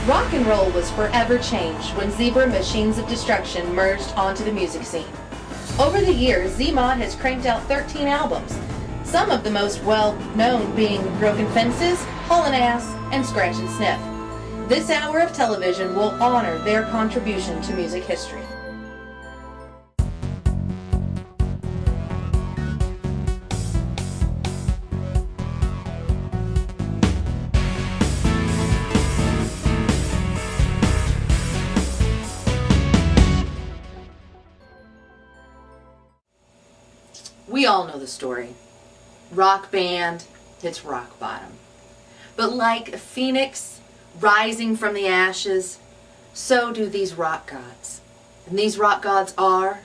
Rock and roll was forever changed when Zebra Machines of Destruction merged onto the music scene. Over the years, ZMOD has cranked out 13 albums, some of the most well-known being Broken Fences, Haulin' Ass, and Scratch and Sniff. This hour of television will honor their contribution to music history. We all know the story. Rock band hits rock bottom. But like a phoenix rising from the ashes, so do these rock gods. And these rock gods are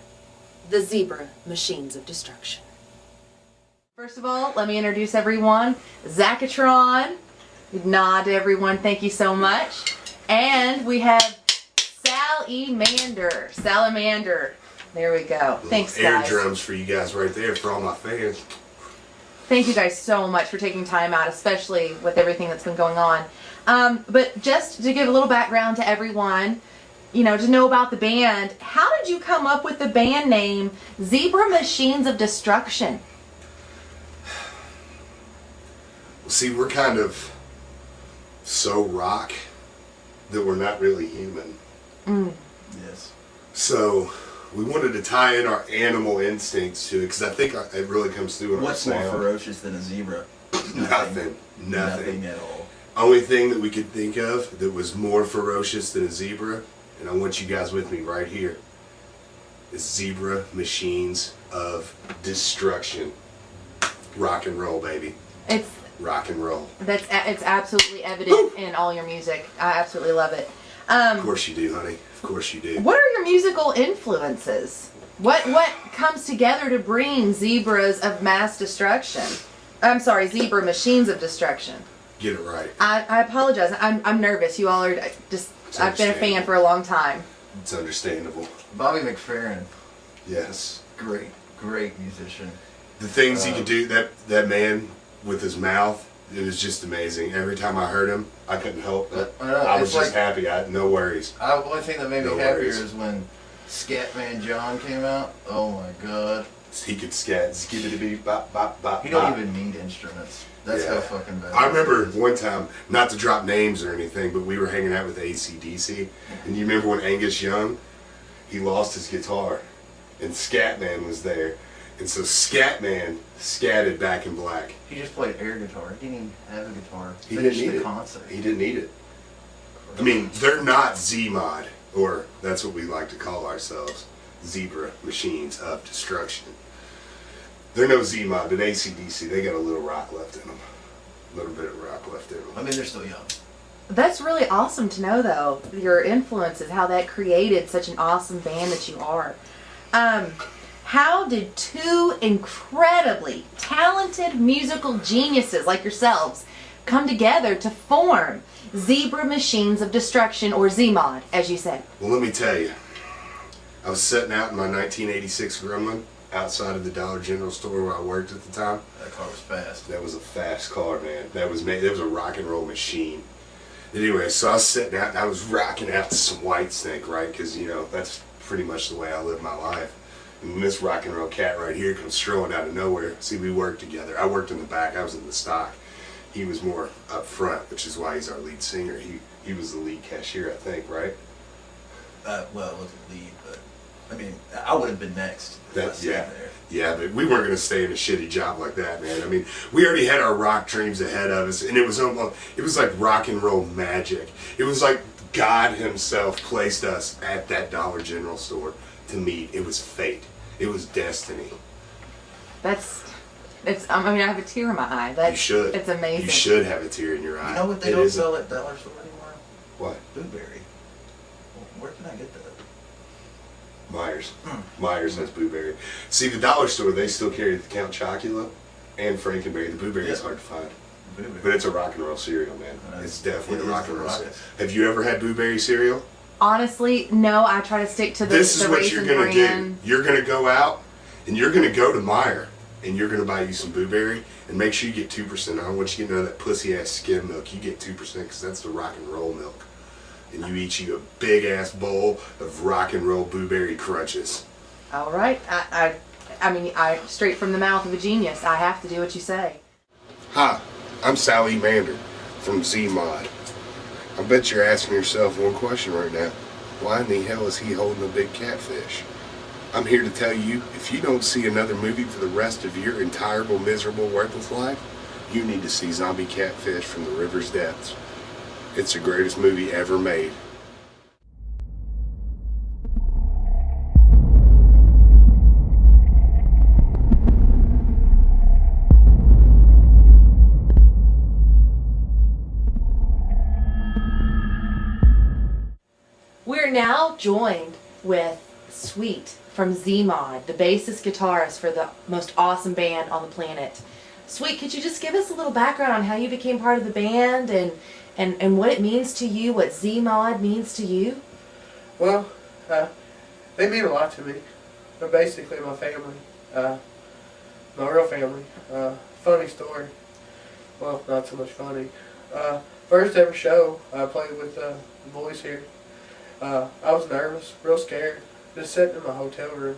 the Zebra Machines of Destruction. First of all, let me introduce everyone. Zachatron. Nod to everyone, thank you so much. And we have Salamander. There we go. Thanks, guys. Air drums for you guys right there, for all my fans. Thank you guys so much for taking time out, especially with everything that's been going on. But just to give a little background to everyone, you know, to know about the band, how did you come up with the band name Zebra Machines of Destruction? Well, see, we're kind of so rock that we're not really human. Yes. So we wanted to tie in our animal instincts to it, because I think it really comes through in What's our more sound. ferocious than a zebra? Nothing. Nothing at all. Only thing that we could think of that was more ferocious than a zebra, and I want you guys with me right here, is Zebra Machines of Destruction. Rock and roll, baby. It's rock and roll. It's absolutely evident in all your music. I absolutely love it. Of course you do, honey. Of course you do. What are your musical influences? What comes together to bring Zebras of Mass Destruction? I'm sorry, Zebra Machines of Destruction. Get it right. I apologize. I'm nervous. You all are just. I've been a fan for a long time. It's understandable. Bobby McFerrin. Yes. Great musician. The things he could do, that man with his mouth, it was just amazing. Every time I heard him, I couldn't help it. I was just happy. I had no worries. The only thing that made me happier is when Scatman John came out. Oh my god. He could scat. Skibbity bop bop bop. He don't even need instruments. That's how fucking bad. I remember one time, not to drop names or anything, but we were hanging out with AC/DC, and you remember when Angus Young, he lost his guitar, and Scatman was there, and so Scatman scatted Back in Black. He just played air guitar. He didn't even have a guitar. He didn't need it. Concert. He didn't need it. I mean, they're not ZMOD, or that's what we like to call ourselves, Zebra Machines of Destruction. They're no ZMOD, but AC/DC, they got a little rock left in them. A little bit of rock left in them. I mean, they're still young. That's really awesome to know, though, your influences, how that created such an awesome band that you are. How did two incredibly talented musical geniuses like yourselves come together to form Zebra Machines of Destruction, or ZMOD, as you said? Well, let me tell you. I was sitting out in my 1986 Gremlin outside of the Dollar General store where I worked at the time. That car was fast. That was a fast car, man. That was a rock and roll machine. Anyway, so I was sitting out and I was rocking out to some Whitesnake, right? Because, you know, that's pretty much the way I live my life. And this rock and roll cat right here comes strolling out of nowhere. See, we worked together. I worked in the back. I was in the stock. He was more up front, which is why he's our lead singer. He was the lead cashier, I think, right? Well, it wasn't lead, but I mean, I would have been next. Yeah, but we weren't going to stay in a shitty job like that, man. I mean, we already had our rock dreams ahead of us, and it was like rock and roll magic. It was like God himself placed us at that Dollar General store to meet. It was fate. It was destiny. I mean, I have a tear in my eye. You should. It's amazing. You should have a tear in your eye. You know what they don't sell at Dollar Store anymore? What? Blueberry. Where can I get that? Myers. Myers has Blueberry. See, the Dollar Store, they still carry the Count Chocula and Frankenberry. The Blueberry is hard to find. But it's a rock and roll cereal, man. It's definitely a rock and roll cereal. Have you ever had Blueberry cereal? Honestly, no. I try to stick to the This is what you're going to do. brand. You're going to go out and you're going to go to Meijer and you're going to buy you some Blueberry and make sure you get 2%. I don't want you to get none of that pussy ass skim milk. You get 2% because that's the rock and roll milk. and you eat you a big ass bowl of rock and roll blueberry crunches. All right. I mean, straight from the mouth of a genius. I have to do what you say. Hi, I'm Sally Mander from ZMOD. I bet you're asking yourself one question right now. Why in the hell is he holding a big catfish? I'm here to tell you, if you don't see another movie for the rest of your entire miserable, worthless life, you need to see Zombie Catfish from the River's Depths. It's the greatest movie ever made. We're now joined with Sweet from ZMOD, the bassist guitarist for the most awesome band on the planet. Sweet, could you just give us a little background on how you became part of the band and what it means to you, what ZMOD means to you? Well, they mean a lot to me. They're basically my family, my real family. Funny story. Well, not so much funny. First ever show I played with the boys here. I was nervous, real scared, just sitting in my hotel room.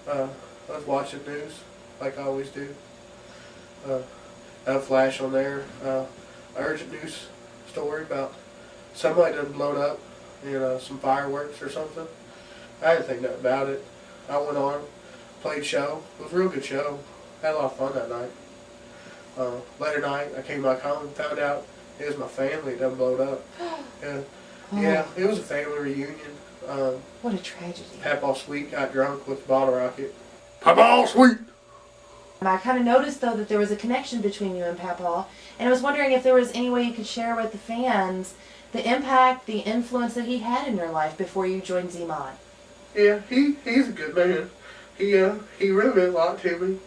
I was watching news, like I always do. I had a flash on there, urgent news story about somebody done blown up, some fireworks or something. I didn't think nothing about it. I went on, played show. It was a real good show. Had a lot of fun that night. Later night, I came back home and found out it was my family that done blown up. Yeah, it was a family reunion. What a tragedy. Papaw Sweet got drunk with the bottle rocket. Papaw Sweet! I kind of noticed, though, that there was a connection between you and Papaw, and I was wondering if there was any way you could share with the fans the impact, the influence that he had in your life before you joined ZMOD. Yeah, he's a good man. He really meant a lot to me.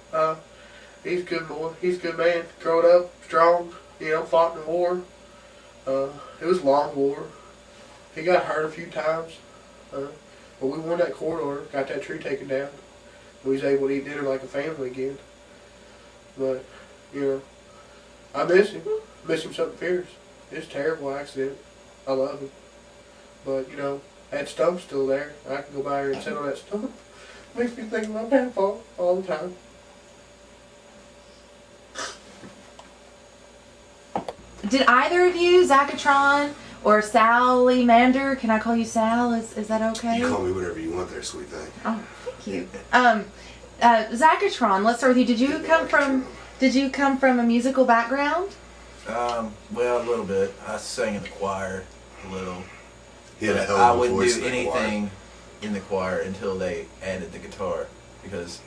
He's a good boy. He's a good man. Growing up strong, fought in the war. It was a long war. He got hurt a few times. But we won that court order, got that tree taken down. We was able to eat dinner like a family again. But, I miss him. Miss him something fierce. It's a terrible accident. I love him. But, that stump's still there. I can go by here and sit on that stump. Makes me think of my grandpa all the time. Did either of you, Zachatron or Sally Mander, can I call you Sal? Is that okay? You call me whatever you want there, sweet thing. Oh, thank you. Zachatron, let's start with you. Did you come from a musical background? Well, a little bit. I sang in the choir a little. He had a hell I of a wouldn't voice do in the choir. anything in the choir until they added the guitar, because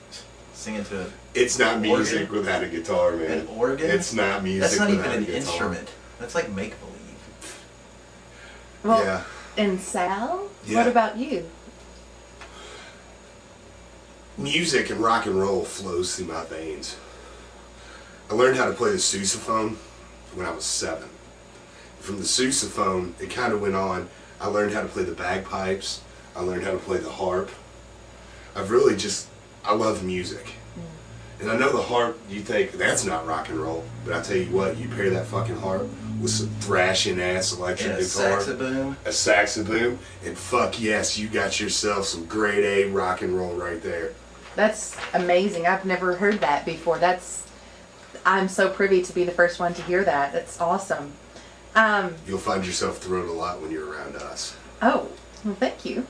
singing to It's not music organ? without a guitar, man. An organ? It's not music That's not even without an a guitar. instrument. That's like make-believe. Well, Yeah. and Sal? Yeah. What about you? Music and rock and roll flows through my veins. I learned how to play the sousaphone when I was 7. From the sousaphone, it kind of went on. I learned how to play the bagpipes. I learned how to play the harp. I love music. And I know the harp, you think, that's not rock and roll. But I tell you what, you pair that fucking harp with some thrashing ass electric And a guitar. saxophone. A saxophone. And fuck yes, you got yourself some grade A rock and roll right there. That's amazing. I've never heard that before. I'm so privy to be the first one to hear that. That's awesome. You'll find yourself thrilled a lot when you're around us. Oh, well, thank you.